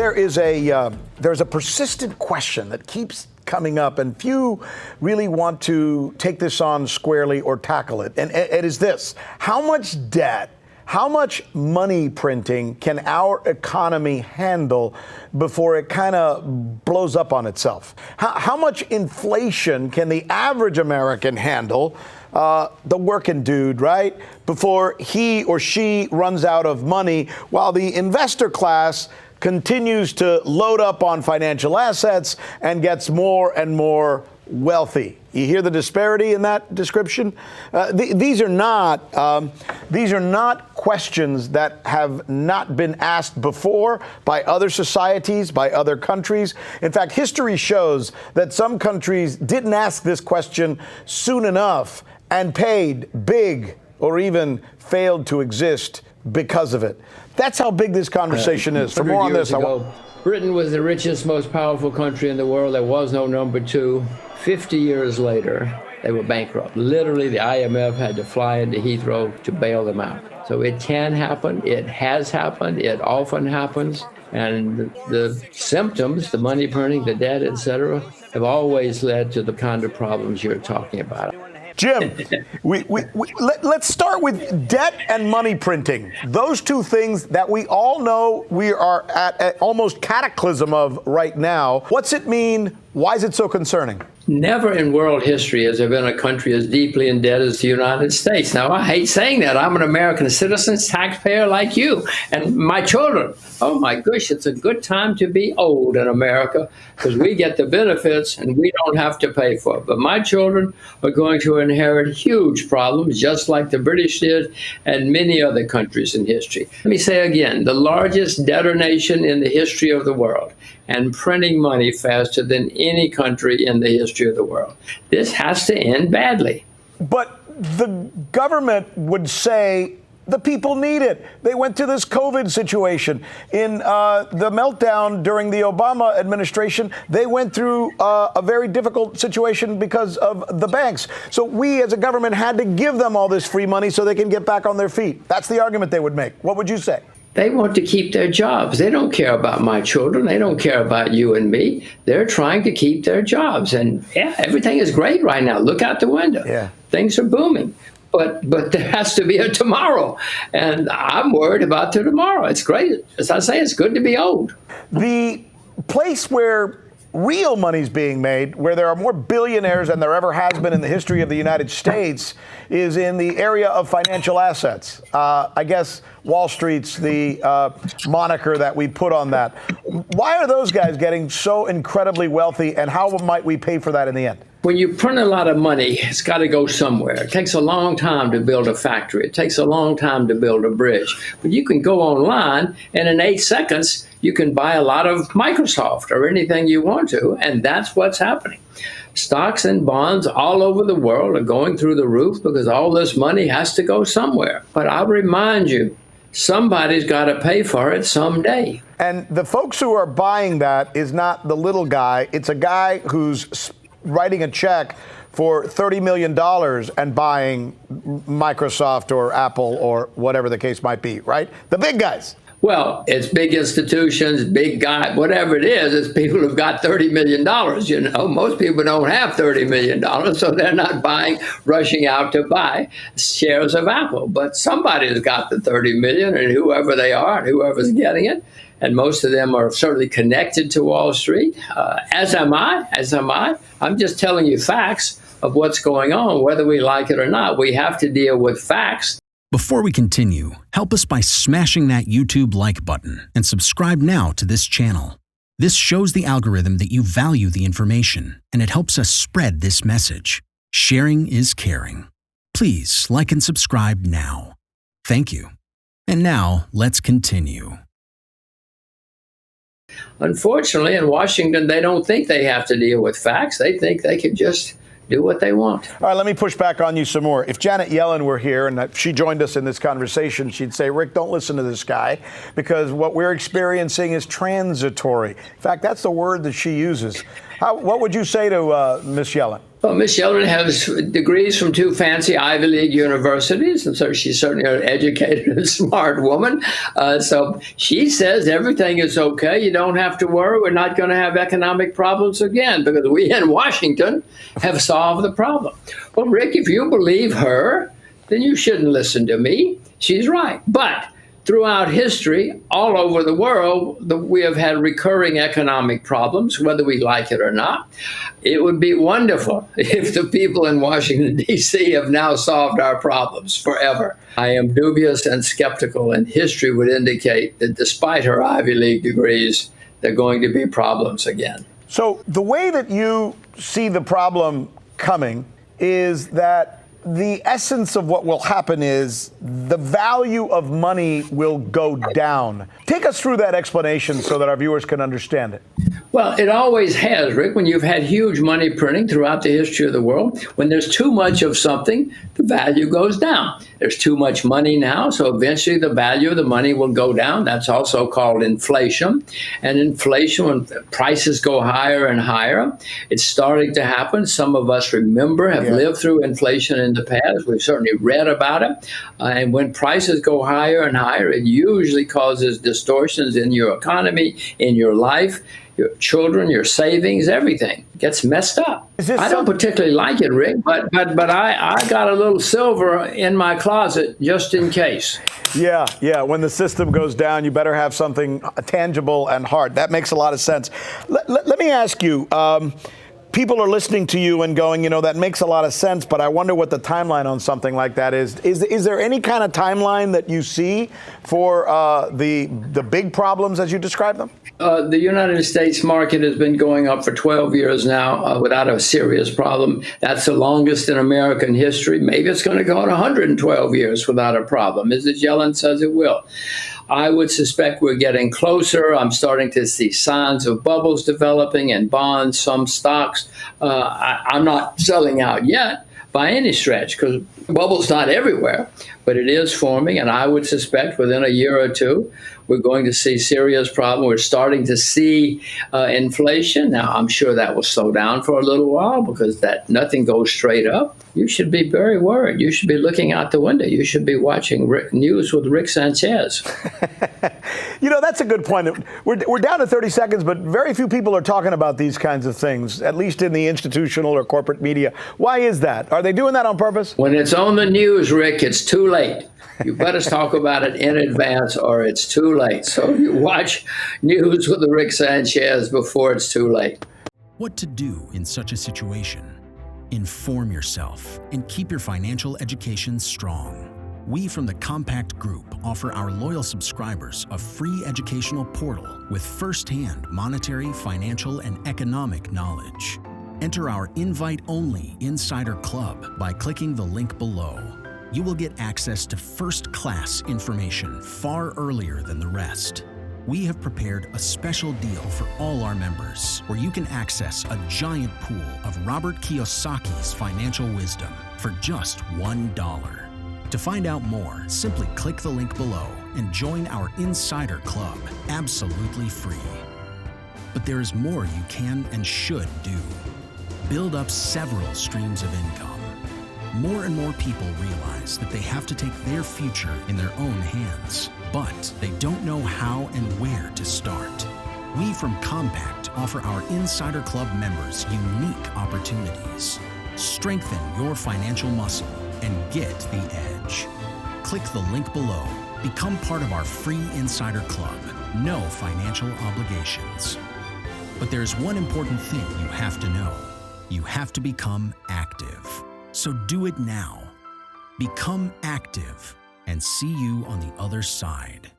There's a persistent question that keeps coming up, and few really want to take this on squarely or tackle it. And it is this: how much debt, how much money printing can our economy handle before it kind of blows up on itself? How much inflation can the average American handle, the working dude, right, before he or she runs out of money, while the investor class continues to load up on financial assets and gets more and more wealthy? You hear the disparity in that description? These are not questions that have not been asked before by other societies, by other countries. In fact, history shows that some countries didn't ask this question soon enough and paid big or even failed to exist because of it. That's how big this conversation is. For more on this, Britain was the richest, most powerful country in the world. There was no number two. 50 years later, they were bankrupt. Literally, the IMF had to fly into Heathrow to bail them out. So it can happen. It has happened. It often happens. And the symptoms, the money printing, the debt, et cetera, have always led to the kind of problems you're talking about. Jim, let's start with debt and money printing. Those two things that we all know we are at almost cataclysm of right now. What's it mean? Why is it so concerning? Never in world history has there been a country as deeply in debt as the United States. Now, I hate saying that. I'm an American citizen, taxpayer like you, and my children. Oh, my gosh, it's a good time to be old in America because we get the benefits and we don't have to pay for it. But my children are going to inherit huge problems, just like the British did and many other countries in history. Let me say again, the largest debtor nation in the history of the world, and printing money faster than any country in the history of the world. This has to end badly. But the government would say the people need it. They went through this COVID situation. In the meltdown during the Obama administration, they went through a very difficult situation because of the banks. So we as a government had to give them all this free money so they can get back on their feet. That's the argument they would make. What would you say? They want to keep their jobs. They don't care about my children. They don't care about you and me. They're trying to keep their jobs. And yeah, everything is great right now. Look out the window. Yeah. Things are booming. But there has to be a tomorrow. And I'm worried about the tomorrow. It's great. As I say, it's good to be old. The place where real money's being made, where there are more billionaires than there ever has been in the history of the United States, is in the area of financial assets. I guess Wall Street's the moniker that we put on that. Why are those guys getting so incredibly wealthy, and how might we pay for that in the end? When you print a lot of money, it's got to go somewhere. It takes a long time to build a factory. It takes a long time to build a bridge. But you can go online, and in 8 seconds, you can buy a lot of Microsoft or anything you want to, and that's what's happening. Stocks and bonds all over the world are going through the roof because all this money has to go somewhere. But I'll remind you, somebody's got to pay for it someday. And the folks who are buying that is not the little guy. It's a guy who's writing a check for $30 million and buying Microsoft or Apple or whatever the case might be, right? The big guys. Well, it's big institutions, big guy, whatever it is, it's people who've got $30 million, you know. Most people don't have $30 million, so they're not rushing out to buy shares of Apple. But somebody's got the 30 million, and whoever they are, and whoever's getting it, and most of them are certainly connected to Wall Street, as am I. I'm just telling you facts of what's going on, whether we like it or not. We have to deal with facts. Before we continue, help us by smashing that YouTube like button and subscribe now to this channel. This shows the algorithm that you value the information, and it helps us spread this message. Sharing is caring. Please like and subscribe now. Thank you. And now, let's continue. Unfortunately, in Washington, they don't think they have to deal with facts. They think they can just do what they want. All right, let me push back on you some more. If Janet Yellen were here and she joined us in this conversation, she'd say, Rick, don't listen to this guy because what we're experiencing is transitory. In fact, that's the word that she uses. What would you say to Ms. Yellen? Well, Miss Yellen has degrees from 2 fancy Ivy League universities, and so she's certainly an educated and smart woman. So she says everything is okay. You don't have to worry. We're not going to have economic problems again because we in Washington have solved the problem. Well, Rick, if you believe her, then you shouldn't listen to me. She's right. But throughout history, all over the world, we have had recurring economic problems, whether we like it or not. It would be wonderful if the people in Washington, D.C. have now solved our problems forever. I am dubious and skeptical, and history would indicate that despite her Ivy League degrees, there are going to be problems again. So the way that you see the problem coming is that the essence of what will happen is the value of money will go down. Take us through that explanation so that our viewers can understand it. Well, it always has, Rick. When you've had huge money printing throughout the history of the world, when there's too much of something, the value goes down. There's too much money now, so eventually the value of the money will go down. That's also called inflation. And inflation, when prices go higher and higher, it's starting to happen. Some of us have lived through inflation in the past. We've certainly read about it. And when prices go higher and higher, it usually causes distortions in your economy, in your life, your children, your savings, everything gets messed up. I don't particularly like it, Rick, but I got a little silver in my closet just in case. Yeah. When the system goes down, you better have something tangible and hard. That makes a lot of sense. Let me ask you, people are listening to you and going, that makes a lot of sense, but I wonder what the timeline on something like that is. Is there any kind of timeline that you see for the big problems as you describe them? The United States market has been going up for 12 years now without a serious problem. That's the longest in American history. Maybe it's going to go on 112 years without a problem, as Yellen says it will. I would suspect we're getting closer. I'm starting to see signs of bubbles developing in bonds, some stocks. I'm not selling out yet by any stretch because bubble's not everywhere, but it is forming. And I would suspect within a year or two, we're going to see serious problems. We're starting to see inflation. Now, I'm sure that will slow down for a little while because nothing goes straight up. You should be very worried. You should be looking out the window. You should be watching news with Rick Sanchez. That's a good point. We're down to 30 seconds, but very few people are talking about these kinds of things, at least in the institutional or corporate media. Why is that? Are they doing that on purpose? When it's on the news, Rick, it's too late. You better talk about it in advance or it's too late. So you watch news with Rick Sanchez before it's too late. What to do in such a situation? Inform yourself and keep your financial education strong. We from the Compact Group offer our loyal subscribers a free educational portal with first-hand monetary, financial, and economic knowledge. Enter our invite-only Insider Club by clicking the link below. You will get access to first-class information far earlier than the rest. We have prepared a special deal for all our members where you can access a giant pool of Robert Kiyosaki's financial wisdom for just $1. To find out more, simply click the link below and join our Insider Club absolutely free. But there is more you can and should do. Build up several streams of income. More and more people realize that they have to take their future in their own hands, but they don't know how and where to start. We from Compact offer our Insider Club members unique opportunities. Strengthen your financial muscle and get the edge. Click the link below. Become part of our free Insider Club. No financial obligations. But there's one important thing you have to know. You have to become active. So do it now. Become active and see you on the other side.